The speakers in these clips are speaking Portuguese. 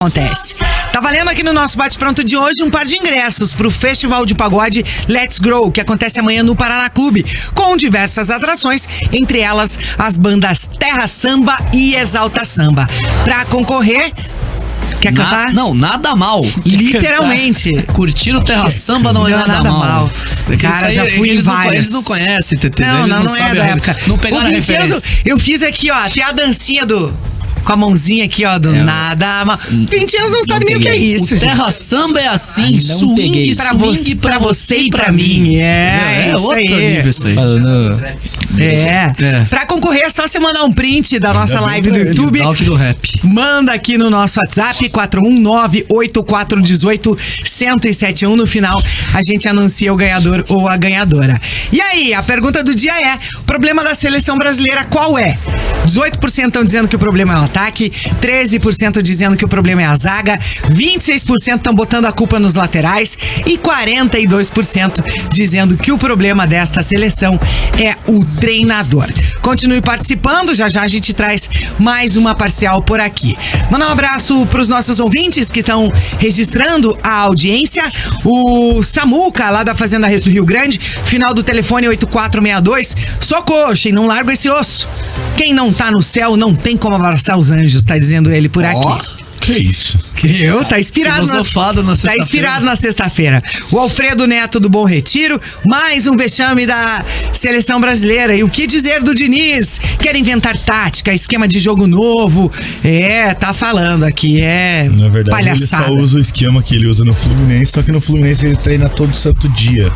Acontece. Tá valendo aqui no nosso bate-pronto de hoje um par de ingressos pro Festival de Pagode Let's Grow, que acontece amanhã no Paraná Clube, com diversas atrações, entre elas as bandas Terra Samba e Exalta Samba. Pra concorrer... Quer cantar? Não, nada mal. Literalmente. Curtir o Terra Samba não é nada mal. Cara, já fui em várias. Eles não conhecem, TT. Não é da época. Não pegaram a referência. Eu fiz aqui, ó, até a dancinha com a mãozinha aqui, ó, do nada mal. 20 anos não sabe nem o que é isso. O Terra Samba é assim, swing pra você e pra mim. É isso outro aí. nível isso aí. Pra concorrer é só você mandar um print da nossa live do YouTube. Do rap. Manda aqui no nosso WhatsApp 419-8418-1071. No final, a gente anuncia o ganhador ou a ganhadora. E aí, a pergunta do dia é: o problema da seleção brasileira qual é? 18% estão dizendo que o problema é o ataque, 13% dizendo que o problema é a zaga, 26% estão botando a culpa nos laterais e 42% dizendo que o problema desta seleção é o treinador. Continue participando, já já a gente traz mais uma parcial por aqui. Mandar um abraço para os nossos ouvintes que estão registrando a audiência. O Samuca, lá da Fazenda do Rio Grande, final do telefone 8462. Sou coxa e não largo esse osso. Quem não tá no céu não tem como abraçar os anjos, tá dizendo ele por aqui. Que isso? Tá inspirado tá inspirado na sexta-feira. O Alfredo Neto do Bom Retiro, mais um vexame da seleção brasileira. E o que dizer do Diniz? Quer inventar tática, esquema de jogo novo. Tá falando aqui, na verdade, palhaçada. Ele só usa o esquema que ele usa no Fluminense, só que no Fluminense ele treina todo santo dia.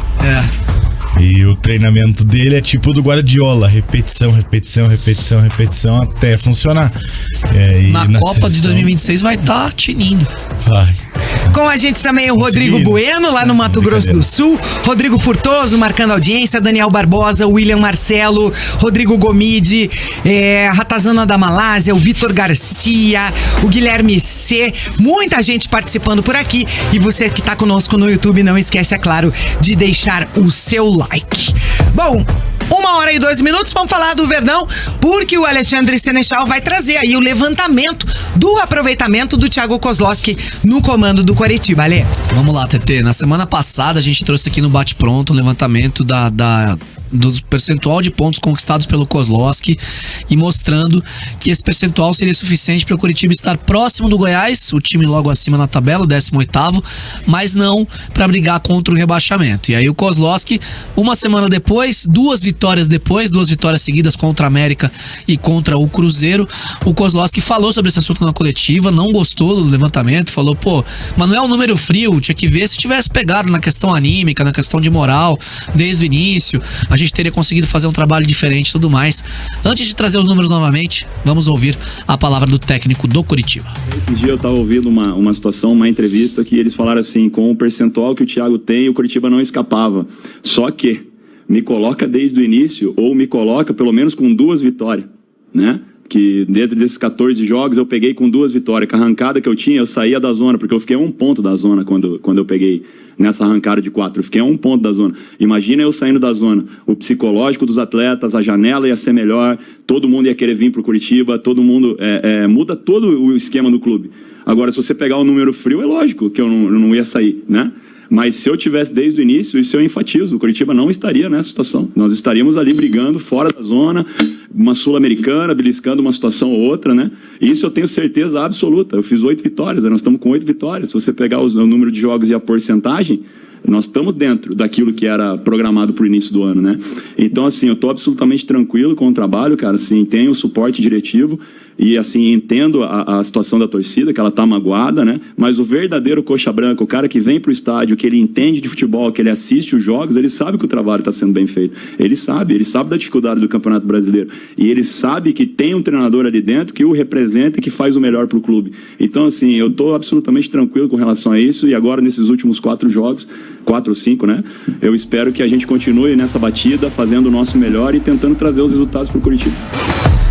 E o treinamento dele é tipo do Guardiola, repetição até funcionar. Na Copa de 2026 vai estar tinindo. Com a gente também o Rodrigo Bueno, lá no Mato Grosso do Sul. Rodrigo Furtoso, marcando audiência. Daniel Barbosa, William Marcelo, Rodrigo Gomide, Ratazana da Malásia, o Vitor Garcia, o Guilherme C. Muita gente participando por aqui. E você que tá conosco no YouTube, não esquece, é claro, de deixar o seu like. Bom, 1h12, vamos falar do Verdão, porque o Alexandre Senechal vai trazer aí o levantamento do aproveitamento do Thiago Kozlowski no comando do Coritiba, Ale. Vamos lá, TT. Na semana passada a gente trouxe aqui no Bate Pronto o levantamento do percentual de pontos conquistados pelo Kozlowski e mostrando que esse percentual seria suficiente para o Coritiba estar próximo do Goiás, o time logo acima na tabela, 18º, mas não para brigar contra o rebaixamento. E aí o Kozlowski, uma semana depois, duas vitórias seguidas contra a América e contra o Cruzeiro, o Kozlowski falou sobre esse assunto na coletiva, não gostou do levantamento, falou, mas não é um número frio, tinha que ver se tivesse pegado na questão anímica, na questão de moral, desde o início, a gente teria conseguido fazer um trabalho diferente e tudo mais. Antes de trazer os números novamente, vamos ouvir a palavra do técnico do Coritiba. Esse dia eu estava ouvindo uma situação, uma entrevista que eles falaram assim, com o percentual que o Thiago tem, o Coritiba não escapava. Só que me coloca desde o início, ou me coloca pelo menos com 2 vitórias, né? Que dentro desses 14 jogos eu peguei com 2 vitórias. Com a arrancada que eu tinha, eu saía da zona, porque eu fiquei a 1 ponto da zona quando eu peguei nessa arrancada de 4. Eu fiquei a 1 ponto da zona. Imagina eu saindo da zona. O psicológico dos atletas, a janela ia ser melhor, todo mundo ia querer vir pro Coritiba, todo mundo muda todo o esquema do clube. Agora, se você pegar o número frio, é lógico que eu não ia sair, né? Mas se eu tivesse desde o início, isso eu enfatizo, o Coritiba não estaria nessa situação. Nós estaríamos ali brigando fora da zona, uma Sul-Americana, beliscando uma situação ou outra, né? Isso eu tenho certeza absoluta. Eu fiz 8 vitórias, nós estamos com 8 vitórias. Se você pegar o número de jogos e a porcentagem, nós estamos dentro daquilo que era programado para o início do ano, né? Então, assim, eu estou absolutamente tranquilo com o trabalho, cara, assim, tenho o suporte diretivo e, assim, entendo a situação da torcida, que ela tá magoada, né? Mas o verdadeiro coxa branca, o cara que vem pro estádio, que ele entende de futebol, que ele assiste os jogos, ele sabe que o trabalho está sendo bem feito. Ele sabe da dificuldade do Campeonato Brasileiro. E ele sabe que tem um treinador ali dentro que o representa e que faz o melhor pro clube. Então, assim, eu estou absolutamente tranquilo com relação a isso e agora, nesses últimos 4 jogos, 4 ou 5, né? Eu espero que a gente continue nessa batida, fazendo o nosso melhor e tentando trazer os resultados pro Coritiba.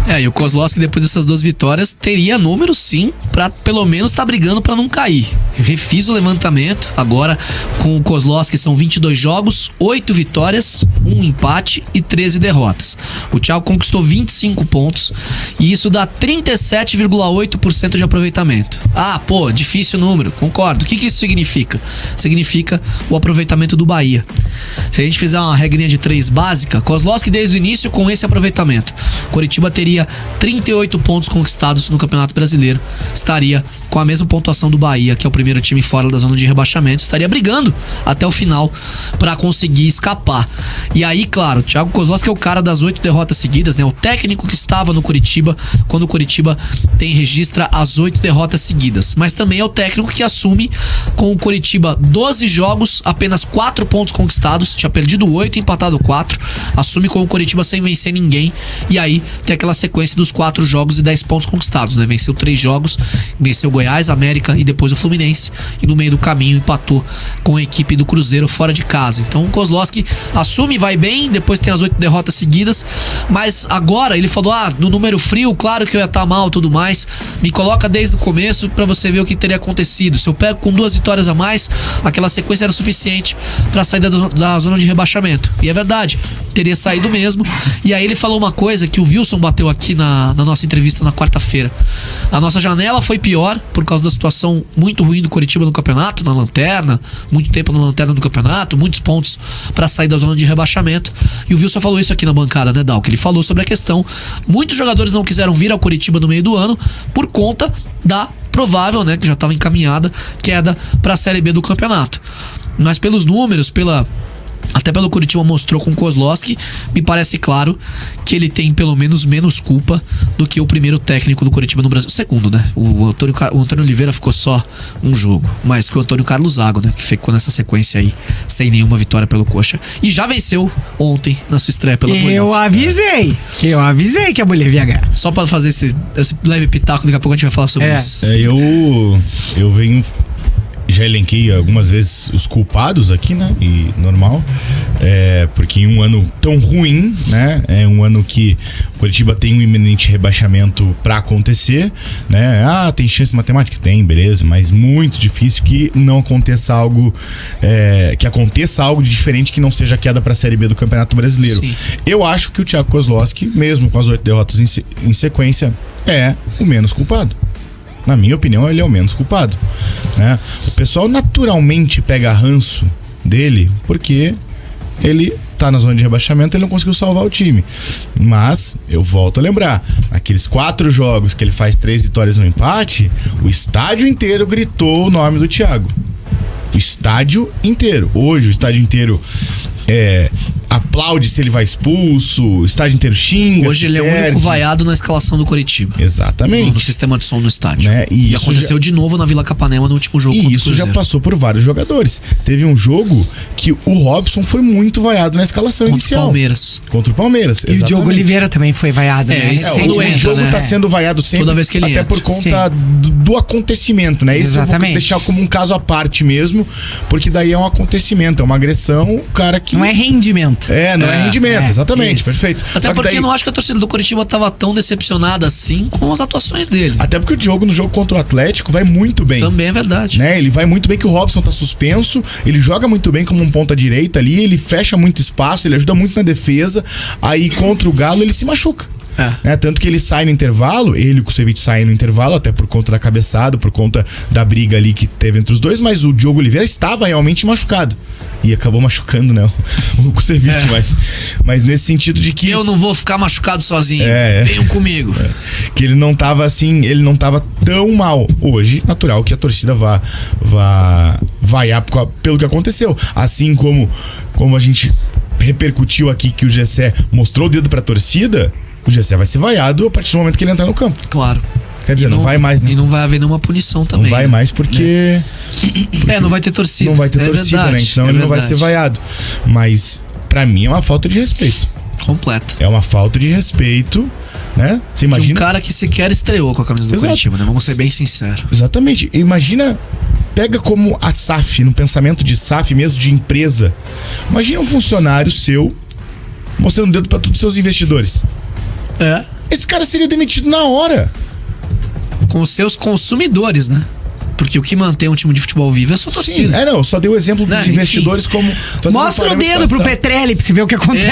E o Kozlowski, depois dessas 2 vitórias, teria números sim pra pelo menos estar brigando pra não cair. Eu refiz o levantamento agora com o Kozlowski, são 22 jogos, 8 vitórias, 1 empate e 13 derrotas. O Thiago conquistou 25 pontos e isso dá 37,8% de aproveitamento. Difícil o número, concordo. O que isso significa? Significa o aproveitamento do Bahia. Se a gente fizer uma regrinha de 3 básica, Kozlowski desde o início com esse aproveitamento, Coritiba teria 38 pontos conquistados no Campeonato Brasileiro, estaria com a mesma pontuação do Bahia, que é o primeiro time fora da zona de rebaixamento, estaria brigando até o final para conseguir escapar. E aí, claro, o Thiago Kozlowski é o cara das 8 derrotas seguidas, né? O técnico que estava no Coritiba quando o Coritiba registra as 8 derrotas seguidas, mas também é o técnico que assume com o Coritiba 12 jogos, apenas 4 pontos conquistados, tinha perdido 8 e empatado 4, assume com o Coritiba sem vencer ninguém, e aí tem aquela sequência dos 4 jogos e 10 pontos conquistados, né? Venceu 3 jogos, venceu Goiás, América e depois o Fluminense, e no meio do caminho empatou com a equipe do Cruzeiro fora de casa. Então o Kozlowski assume, vai bem, depois tem as 8 derrotas seguidas, mas agora ele falou, no número frio, claro que eu ia estar mal e tudo mais, me coloca desde o começo pra você ver o que teria acontecido. Se eu pego com 2 vitórias a mais, aquela sequência era suficiente pra sair da zona de rebaixamento. E é verdade, teria saído mesmo. E aí ele falou uma coisa que o Wilson bateu aqui na nossa entrevista na quarta-feira. A nossa janela foi pior por causa da situação muito ruim do Coritiba no campeonato, na lanterna, muito tempo na lanterna do campeonato, muitos pontos pra sair da zona de rebaixamento. E o Wilson falou isso aqui na bancada, né, Dal? Que ele falou sobre a questão, muitos jogadores não quiseram vir ao Coritiba no meio do ano por conta da provável, né, que já estava encaminhada, queda para a Série B do campeonato. Mas pelos números, até pelo Coritiba mostrou com o Kozlowski, me parece claro que ele tem pelo menos culpa do que o primeiro técnico do Coritiba no Brasil. Segundo, né? O Antônio Oliveira ficou só um jogo, mas que o Antônio Carlos Zago, né? Que ficou nessa sequência aí, sem nenhuma vitória pelo Coxa. E já venceu ontem na sua estreia pela Bolívia. Eu avisei que a Bolívia ia ganhar. Só pra fazer esse leve pitaco, daqui a pouco a gente vai falar sobre isso. Eu venho... Já elenquei algumas vezes os culpados aqui, né? E normal. Porque em um ano tão ruim, né? É um ano que o Coritiba tem um iminente rebaixamento pra acontecer, né? Tem chance matemática? Tem, beleza. Mas muito difícil que não aconteça algo... que aconteça algo de diferente que não seja queda pra Série B do Campeonato Brasileiro. Sim. Eu acho que o Thiago Kozlowski, mesmo com as 8 derrotas em sequência, é o menos culpado. Na minha opinião, ele é o menos culpado, né? O pessoal naturalmente pega ranço dele porque ele tá na zona de rebaixamento, ele não conseguiu salvar o time. Mas, eu volto a lembrar, aqueles 4 jogos que ele faz 3 vitórias no empate, o estádio inteiro gritou o nome do Thiago. O estádio inteiro. Hoje, o estádio inteiro aplaude se ele vai expulso, o estádio inteiro xinga. Hoje ele é o único vaiado na escalação do Coritiba. Exatamente. No sistema de som no estádio. Né? E aconteceu de novo na Vila Capanema no último jogo. E isso já passou por vários jogadores. Teve um jogo que o Robson foi muito vaiado na escalação inicial. Contra o Palmeiras. E o Diogo Oliveira também foi vaiado, né? O jogo tá sendo vaiado sempre, toda vez que ele até entra. por conta do acontecimento, né? Isso eu vou deixar como um caso à parte mesmo, porque daí é um acontecimento, é uma agressão, o cara que... Não é rendimento. Não é rendimento, exatamente, isso. Perfeito. Até porque eu não acho que a torcida do Coritiba tava tão decepcionada assim com as atuações dele. Até porque o Diogo no jogo contra o Atlético vai muito bem. Também é verdade. Né? Ele vai muito bem, que o Robson tá suspenso, ele joga muito bem como um ponta direita ali, ele fecha muito espaço, ele ajuda muito na defesa, aí contra o Galo ele se machuca. Né? Tanto que ele sai no intervalo, ele e o Kusevich saem no intervalo, até por conta da cabeçada, por conta da briga ali que teve entre os dois, mas o Diogo Oliveira estava realmente machucado. E acabou machucando, né? O Kusevich, mas nesse sentido de que... Eu não vou ficar machucado sozinho. Venham comigo. Que ele não tava assim, ele não tava tão mal. Hoje, natural que a torcida vá vaiar pelo que aconteceu. Assim como a gente repercutiu aqui que o Gessé mostrou o dedo pra torcida, o Gessé vai ser vaiado a partir do momento que ele entrar no campo. Claro. Quer dizer, não vai mais, né? E não vai haver nenhuma punição também. Não vai mais porque... não vai ter torcida. Não vai ter torcida, verdade, né? Então ele não vai ser vaiado. Mas, pra mim, é uma falta de respeito. Completa. É uma falta de respeito, né? Você imagina... De um cara que sequer estreou com a camisa do Coritiba, né? Vamos ser bem sinceros. Exatamente. Imagina... Pega como a SAF, no pensamento de SAF mesmo, de empresa. Imagina um funcionário seu mostrando o dedo pra todos os seus investidores. esse cara seria demitido na hora. Com os seus consumidores, né? Porque o que mantém um time de futebol vivo é a sua torcida. Sim, não, eu só dei o exemplo dos Né, investidores como... Mostra o dedo pro Petrelli pra você ver o que acontece.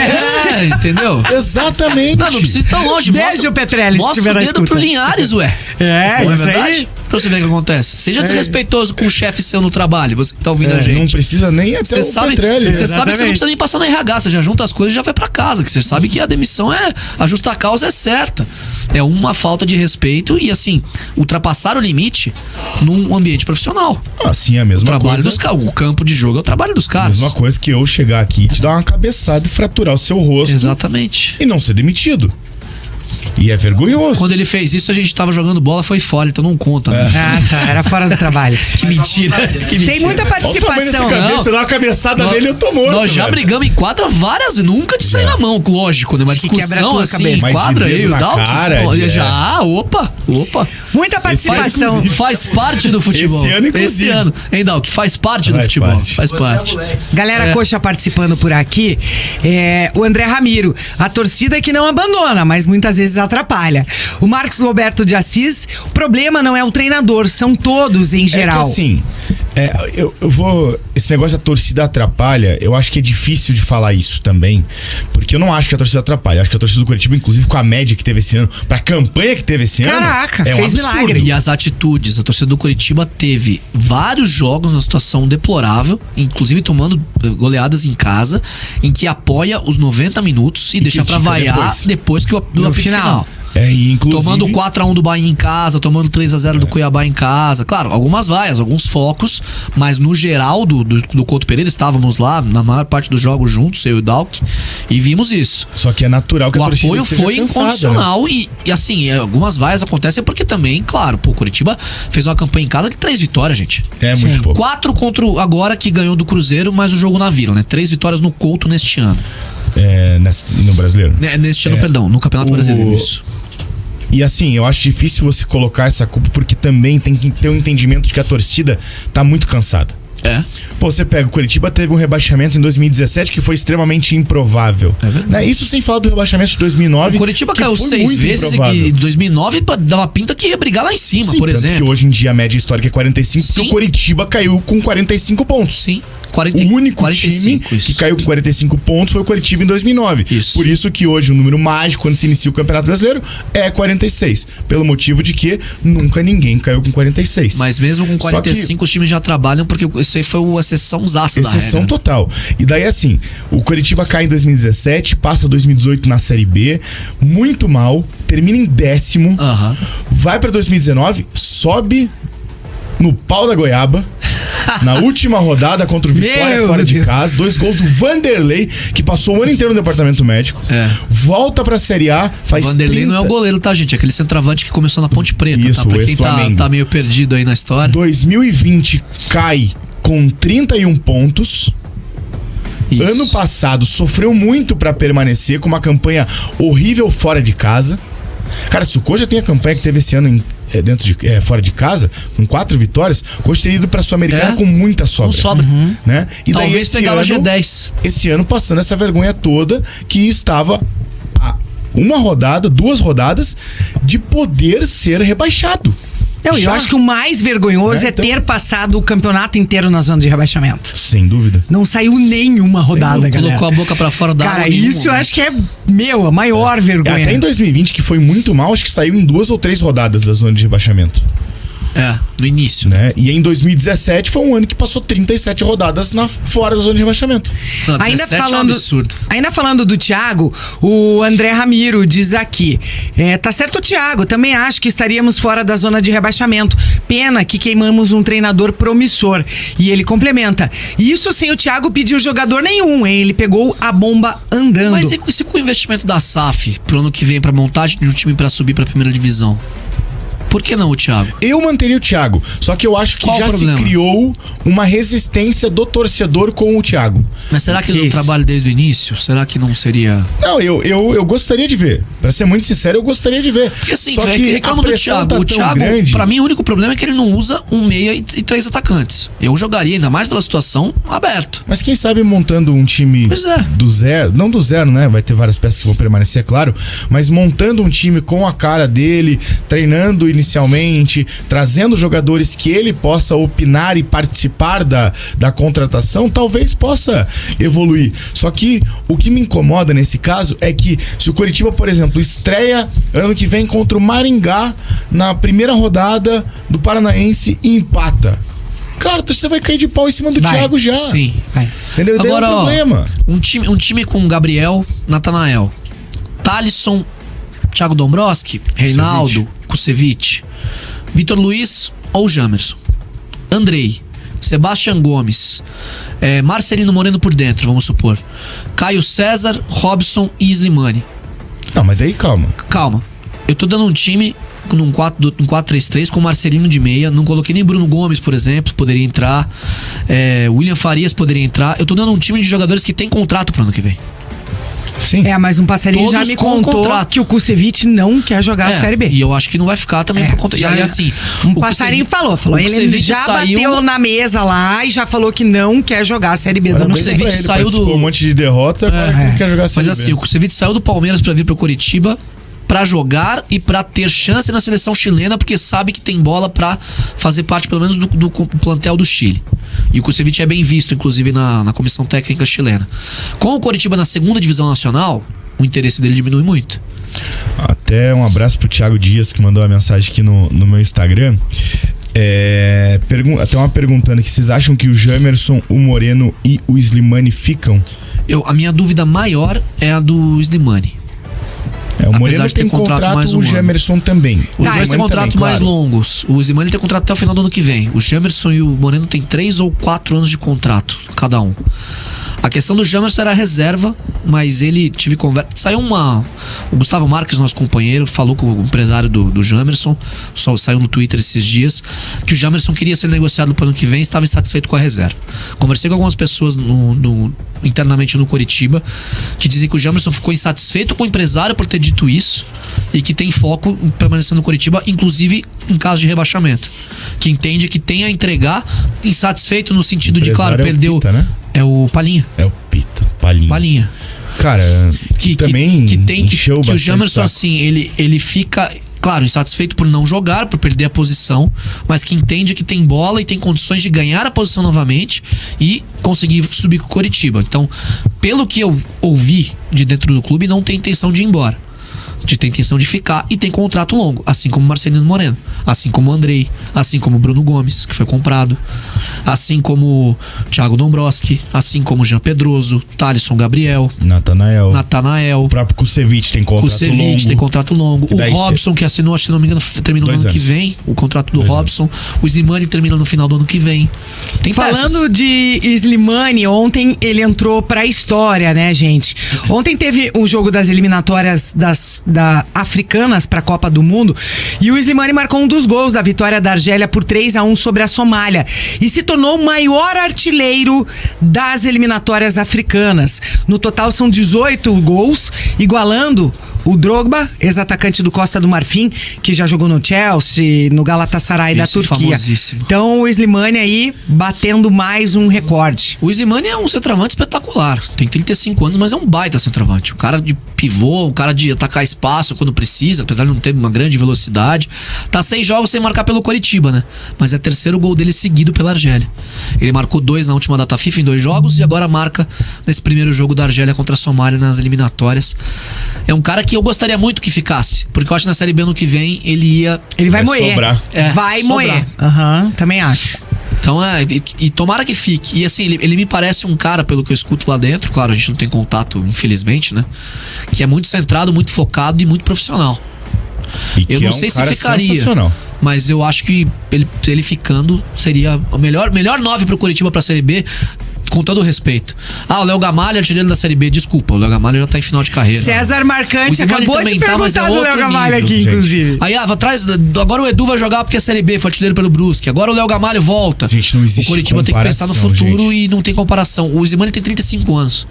É, entendeu? Exatamente. Não precisa ir tão longe. Beijo, Petrelli, se mostra estiver o na dedo escuta. pro Linhares, ué. É, Não é isso verdade? aí. Pra você ver o que acontece. Seja desrespeitoso com o chefe seu no trabalho, você que tá ouvindo a Não gente. precisa nem até Você o sabe, Petrelli. você sabe que você não precisa nem passar na RH, você já junta as coisas e já vai pra casa, que você sabe que a demissão a justa causa é certa. É uma falta de respeito e, assim, ultrapassar o limite num ambiente profissional. Assim, a O mesma trabalho coisa. dos caras, o campo de jogo é o trabalho dos A caras. mesma coisa que eu chegar aqui, te dar uma cabeçada e fraturar o seu rosto Exatamente. e não ser demitido. E é vergonhoso. Quando ele fez isso, a gente tava jogando bola, foi fora, então não conta. Né? Ah, tá. Era fora do trabalho. Que mentira. Que mentira. Tem muita Olha o tamanho dessa participação. cabeça, não. você dá uma cabeçada nele e eu tô morto. Nós já velho. brigamos em quadra várias, nunca de sair na mão, lógico, né? Uma Acho que quebra a discussão tua assim, cabeça. em Mas de quadra, dedo eu e o na Dalk. cara, Pô, é. já, opa. Muita participação. inclusive. Faz parte do futebol. Esse ano, inclusive. Esse ano, hein, Dalk? Faz parte do Faz futebol. parte. Faz parte. Galera Coxa participando por aqui. O André Ramiro. A torcida que não abandona, mas muitas vezes atrapalha. O Marcos Roberto de Assis. O problema não é o treinador, são todos em geral. É que assim, eu vou... Esse negócio da torcida atrapalha, eu acho que é difícil de falar isso também, porque eu não acho que a torcida atrapalha. Eu acho que a torcida do Curitiba, inclusive com a média que teve esse ano, pra campanha que teve esse ano... Caraca, é um fez absurdo. milagre. E as atitudes, a torcida do Curitiba teve vários jogos numa situação deplorável, inclusive tomando goleadas em casa, em que apoia os 90 minutos e deixa pra critica vaiar depois que o apito final. E inclusive... Tomando 4x1 do Bahia em casa, tomando 3x0 do Cuiabá em casa. Claro, algumas vaias, alguns focos, mas no geral do Couto Pereira, estávamos lá na maior parte dos jogos juntos, eu e o Dalk, e vimos isso. Só que é natural que O a torcida apoio seja foi cansada, incondicional e assim, algumas vaias acontecem porque também, claro, o Curitiba fez uma campanha em casa de 3 vitórias, gente. né? É muito pouco. 4 contra agora que ganhou do Cruzeiro, mas o jogo na Vila, né? 3 vitórias no Couto neste ano. No brasileiro. Neste ano, perdão, no Campeonato Brasileiro, isso. E assim, eu acho difícil você colocar essa culpa porque também tem que ter um entendimento de que a torcida tá muito cansada. É. Pô, você pega, o Curitiba teve um rebaixamento em 2017 que foi extremamente improvável. É verdade. Né? Isso sem falar do rebaixamento de 2009. O Curitiba que caiu foi 6 muito vezes improvável. e em 2009 dava pinta que ia brigar lá em cima, Sim, por tanto exemplo. que hoje em dia a média histórica é 45, porque Sim. o Curitiba caiu com 45 pontos. Sim. O único 45, time isso. que caiu com 45 pontos foi o Curitiba em 2009. Isso. Por isso que hoje o número mágico quando se inicia o Campeonato Brasileiro é 46. Pelo motivo de que nunca ninguém caiu com 46. Mas mesmo com Só 45 os times já trabalham, porque isso aí foi uma exceção zaça da exceção regra. total. E daí assim, o Curitiba cai em 2017, passa 2018 na Série B, muito mal, termina em 10º, Aham. vai pra 2019, sobe no pau da goiaba. Na última rodada contra o Vitória Meu fora de Deus. casa, 2 gols do Vanderlei, que passou o ano inteiro no departamento médico. É. Volta pra Série A, faz Vanderlei 30... não é o goleiro, tá, gente? É aquele centroavante que começou na Ponte Preta, Isso, tá? Pra o quem ex-Flamengo. tá meio perdido aí na história. 2020 cai com 31 pontos. Isso. Ano passado sofreu muito pra permanecer com uma campanha horrível fora de casa. Cara, se o Coxa tem a campanha que teve esse ano fora de casa, com 4 vitórias, o Coxa teria ido pra Sul-Americana com muita sobra. Com sobra. Né? E daí Talvez esse pegava ano, G10. Esse ano passando essa vergonha toda que estava a 2 rodadas de poder ser rebaixado. Eu Já. acho que o mais vergonhoso Né, é então- ter passado o campeonato inteiro na zona de rebaixamento. Sem dúvida. Não saiu nenhuma rodada, galera. Colocou a boca pra fora da Cara, água em nenhum isso eu momento. acho que é, a maior vergonha. Até em 2020, que foi muito mal, acho que saiu em 2 ou 3 rodadas da zona de rebaixamento. É, no início. Né? E em 2017 foi um ano que passou 37 rodadas fora da zona de rebaixamento. Não, Ainda 17 é um falando, absurdo. ainda falando do Thiago, o André Ramiro diz aqui, tá certo o Thiago, também acho que estaríamos fora da zona de rebaixamento. Pena que queimamos um treinador promissor. E ele complementa, isso sem o Thiago pedir jogador nenhum, hein? Ele pegou a bomba andando. Mas e com o investimento da SAF pro ano que vem pra montagem de um time pra subir pra primeira divisão? Por que não o Thiago? Eu manteria o Thiago, só que eu acho que Qual já o problema? se criou uma resistência do torcedor com o Thiago. Mas será que ele não Isso. trabalha desde o início? Será que não seria... Não, eu gostaria de ver. Pra ser muito sincero, eu gostaria de ver. Porque assim, só velho, que reclama a do pressão Thiago. tá O tão Thiago, grande. pra mim, o único problema é que ele não usa um meia e 3 atacantes. Eu jogaria, ainda mais pela situação, aberto. Mas quem sabe montando um time Pois é. do zero, não do zero, né? Vai ter várias peças que vão permanecer, é claro. Mas montando um time com a cara dele, treinando inicialmente, trazendo jogadores que ele possa opinar e participar da contratação, talvez possa evoluir. Só que o que me incomoda nesse caso é que se o Coritiba, por exemplo, estreia ano que vem contra o Maringá na primeira rodada do Paranaense e empata. Cara, você vai cair de pau em cima do Vai. Thiago já. Sim. Vai. Entendeu? Daí Agora, é um problema. Um time com Gabriel, Natanael, Thalisson, Thiago Dombrowski, Reinaldo, Kusevich, Vitor Luiz ou Jamerson, Andrei, Sebastian Gomes, Marcelino Moreno por dentro, vamos supor, Caio César, Robson e Slimani. Não, mas daí calma. Calma, eu tô dando um time num 4-3-3 com Marcelino de meia. Não coloquei nem Bruno Gomes, por exemplo, poderia entrar. William Farias poderia entrar. Eu tô dando um time de jogadores que tem contrato pro ano que vem. Sim. Mas um passarinho já Todos me com contou contrato. que o Kusevich não quer jogar a Série B. E eu acho que não vai ficar também por conta. E aí, assim, Um passarinho falou, o ele Kusevich já saiu- bateu na mesa lá e já falou que não quer jogar a Série B do ano Parabéns que Kusevich pra ele, saiu participou do- um monte de derrota, agora que não quer jogar a Série Mas B. assim, o Kusevich saiu do Palmeiras pra vir pro Coritiba pra jogar e pra ter chance na seleção chilena, porque sabe que tem bola pra fazer parte pelo menos do plantel do Chile. E o Kusevich é bem visto, inclusive, na comissão técnica chilena. Com o Coritiba na segunda divisão nacional, o interesse dele diminui muito. Até um abraço pro Thiago Dias, que mandou uma mensagem aqui no meu Instagram. Até uma perguntando aqui, vocês acham que o Jamerson, o Moreno e o Slimani ficam? A minha dúvida maior é a do Slimani. O Apesar Moreno de ter tem contrato, mais um o ano. Jamerson também. Os Tá, dois têm Slimani contrato também, mais claro. longos. O Slimani tem contrato até o final do ano que vem. O Jamerson e o Moreno têm 3 ou 4 anos de contrato, cada um. A questão do Jamerson era reserva, mas ele tive conversa. Saiu o Gustavo Marques, nosso companheiro, falou com o empresário do Jamerson, só saiu no Twitter esses dias, que o Jamerson queria ser negociado para o ano que vem e estava insatisfeito com a reserva. Conversei com algumas pessoas internamente no Coritiba que dizem que o Jamerson ficou insatisfeito com o empresário por ter dito isso e que tem foco em permanecer no Coritiba, inclusive em caso de rebaixamento. Que entende que tem a entregar, insatisfeito no sentido de, claro, Empresário perdeu. É o Pita, né? É o Palinha. É o Pita, Palinha. Palinha. Cara, também que tem que encheu o bastante Jamerson, saco. assim, ele fica, claro, insatisfeito por não jogar, por perder a posição, mas que entende que tem bola e tem condições de ganhar a posição novamente e conseguir subir com o Coritiba. Então, pelo que eu ouvi de dentro do clube, não tem intenção de ir embora. Tem intenção de ficar e tem contrato longo, assim como Marcelino Moreno, assim como o Andrei, assim como o Bruno Gomes, que foi comprado, assim como Thiago Dombrowski, assim como Jean Pedroso, Thalisson Gabriel, Natanael, O próprio Kusevich tem contrato Kusevich longo. tem contrato longo. Que O daí Robson, que assinou, acho que não me engano, termina no 2 ano que anos. vem. O contrato do 2 Robson. O Slimani termina no final do ano que vem. Tem Falando peças. de Slimani, ontem ele entrou pra história, né, gente? Ontem teve um jogo das eliminatórias da africanas pra Copa do Mundo e o Slimani marcou um dos gols da vitória da Argélia por 3-1 sobre a Somália e se tornou o maior artilheiro das eliminatórias africanas. No total são 18 gols, igualando o Drogba, ex-atacante do Costa do Marfim, que já jogou no Chelsea, no Galatasaray da Esse Turquia. famosíssimo. Então o Slimani aí batendo mais um recorde. O Slimani é um centroavante espetacular. Tem 35 anos, mas é um baita centroavante. O cara de pivô, o cara de atacar espaço quando precisa, apesar de não ter uma grande velocidade. Tá 6 jogos sem marcar pelo Coritiba, né? Mas é o terceiro gol dele seguido pela Argélia. Ele marcou 2 na última data FIFA em 2 jogos e agora marca nesse primeiro jogo da Argélia contra a Somália nas eliminatórias. É um cara que eu gostaria muito que ficasse, porque eu acho que na Série B ano que vem ele Vai Vai moer. sobrar. Vai sobrar. moer. Aham, também acho. Então e tomara que fique. E assim, ele me parece um cara, pelo que eu escuto lá dentro, claro, a gente não tem contato, infelizmente, né? Que é muito centrado, muito focado e muito profissional. E que Eu não é um sei se cara ficaria. sensacional. Mas eu acho que ele ficando seria o melhor 9 pro Coritiba pra Série B. Com todo o respeito. O Léo Gamalho, artilheiro da Série B. Desculpa, o Léo Gamalho já tá em final de carreira. César O Marcante Zimani acabou de também tá, mas é perguntar do outro Léo Gamalho nível, aqui, gente. inclusive. Aí, atrás, agora o Edu vai jogar porque é Série B, foi artilheiro pelo Brusque. Agora o Léo Gamalho volta. Gente, não existe O Coritiba tem que pensar no comparação, futuro gente. e não tem comparação. O Zimani tem 35 anos,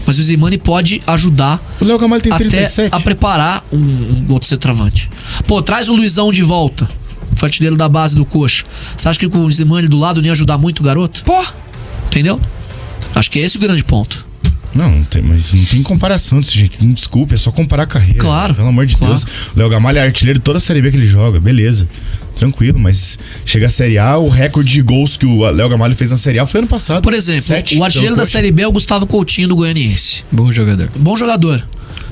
mas o Zimani pode ajudar O Léo Gamalho tem até 37. a preparar um outro centroavante. Pô, traz o Luizão de volta. Foi artilheiro da base do Coxa. Você acha que com o Zimani do lado não ia ajudar muito o garoto? Pô, Entendeu? Acho que é esse o grande ponto. Não tem, mas não tem comparação desse jeito. Me desculpe, é só comparar a carreira. Claro, Pelo amor de claro. Deus. O Léo Gamalho é artilheiro de toda a Série B que ele joga, beleza. Tranquilo, mas chega a Série A, o recorde de gols que o Léo Gamalho fez na Série A foi ano passado. Por exemplo, 7, o artilheiro pelo da Coxa. Série B é o Gustavo Coutinho do Goianiense. Bom jogador. Bom jogador.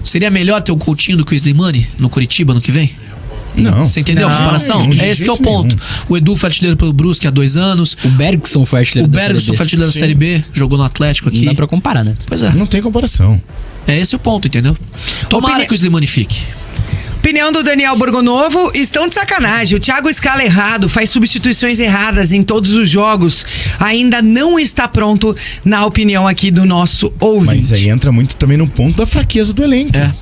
Seria melhor ter o Coutinho do que o Slimani no Curitiba no que vem? Não. Você entendeu a Não, comparação? de É esse que é o jeito ponto. nenhum. O Edu foi artilheiro pelo Brusque há 2 anos. O Bergson foi O artilheiro da Série Bergson B. foi artilheiro da Sim. Série B, jogou no Atlético Não aqui. dá pra comparar, né? Pois é. Não tem comparação. É esse o ponto, entendeu? Tomara Opini- que o Slimani fique. opinião do Daniel Borgonovo, estão de sacanagem. O Thiago escala errado, faz substituições erradas em todos os jogos. Ainda não está pronto, na opinião aqui do nosso ouvinte. Mas aí entra muito também no ponto da fraqueza do elenco. É.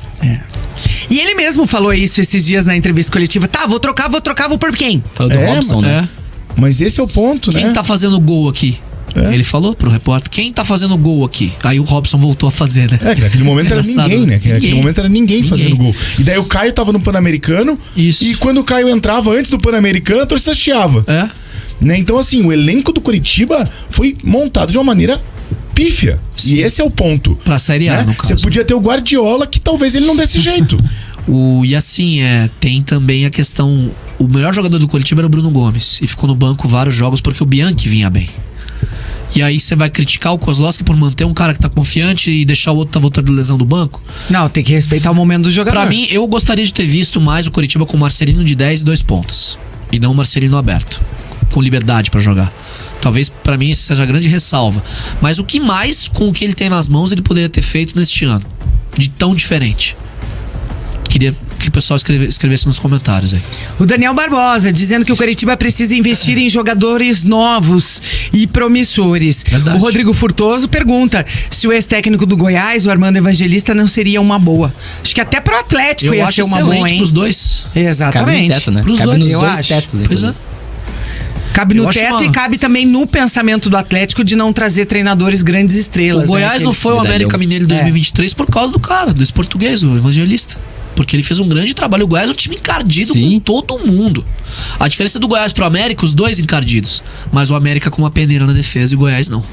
E ele mesmo falou isso esses dias na entrevista coletiva. Tá, vou trocar, vou por quem? Falou do É, Robson, né? É. Mas esse é o ponto, Quem né? tá fazendo gol aqui? É. Ele falou pro repórter, quem tá fazendo gol aqui? Aí o Robson voltou a fazer, né? É, que naquele momento era Engraçado, ninguém, né? Que naquele ninguém. momento era ninguém fazendo Ninguém. gol. E daí o Caio tava no Pan-Americano. Isso. E quando o Caio entrava antes do Pan-Americano, a torcida chiava. É. Né? Então, assim, o elenco do Curitiba foi montado de uma maneira pífia. Sim. E esse é o ponto. Pra Série A, né? no Você caso. podia ter o Guardiola, que talvez ele não desse jeito. E assim, tem também a questão. O melhor jogador do Curitiba era o Bruno Gomes. E ficou no banco vários jogos porque o Bianchi vinha bem. E aí você vai criticar o Kozlowski por manter um cara que tá confiante e deixar o outro tá voltando de lesão do banco? Não, tem que respeitar o momento do jogador. Pra mim, eu gostaria de ter visto mais o Curitiba com o Marcelino de 10 e 2 pontas. E não o Marcelino aberto. Com liberdade pra jogar. Talvez pra mim isso seja a grande ressalva. Mas o que mais, com o que ele tem nas mãos, ele poderia ter feito neste ano? De tão diferente. Queria que o pessoal escrevesse nos comentários aí. O Daniel Barbosa dizendo que o Coritiba precisa investir em jogadores novos e promissores. Verdade. O Rodrigo Furtoso pergunta se o ex-técnico do Goiás, o Armando Evangelista, não seria uma boa. Acho que até pro Atlético Eu ia acho ser uma excelente boa, hein? pros dois. Cabe no Exatamente. teto, né? Pros Cabe dois, nos eu dois acho. tetos, Pois é. inclusive. Cabe Eu no acho teto uma- e cabe também no pensamento do Atlético de não trazer treinadores grandes estrelas. O Goiás né? não foi o medalhão. América Mineiro em 2023 por causa do cara, desse português, o Evangelista. Porque ele fez um grande trabalho. O Goiás é um time encardido Sim. com todo mundo. A diferença do Goiás pro América, os dois encardidos. Mas o América com uma peneira na defesa e o Goiás não.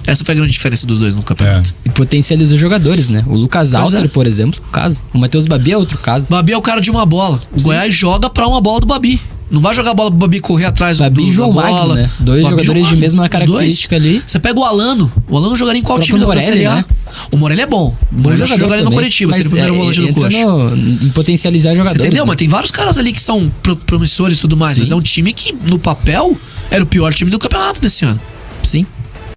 Essa foi a grande diferença dos dois no campeonato. E potencializou jogadores, né? O Lucas Pois Alter, é. por exemplo, um caso. O Matheus Babi é outro caso. Babi é o cara de uma bola. O Goiás joga pra uma bola do Babi. Não vai jogar a bola pro Babi correr atrás Babi do, e João da bola. Magno, né? Dois Babi e jogadores João de Magno, mesma os característica dois. ali. Você pega o Alano. O Alano jogaria em qual O time da próprio Série A? Morelli, né? O Morelli é bom. O Morelli jogaria no também. Curitiba, Mas, seria o primeiro volante do entra Coxa. em potencializar Você jogadores. entendeu? né? Mas tem vários caras ali que são promissores e tudo mais. Sim. Mas é um time que, no papel, era o pior time do campeonato desse ano. Sim.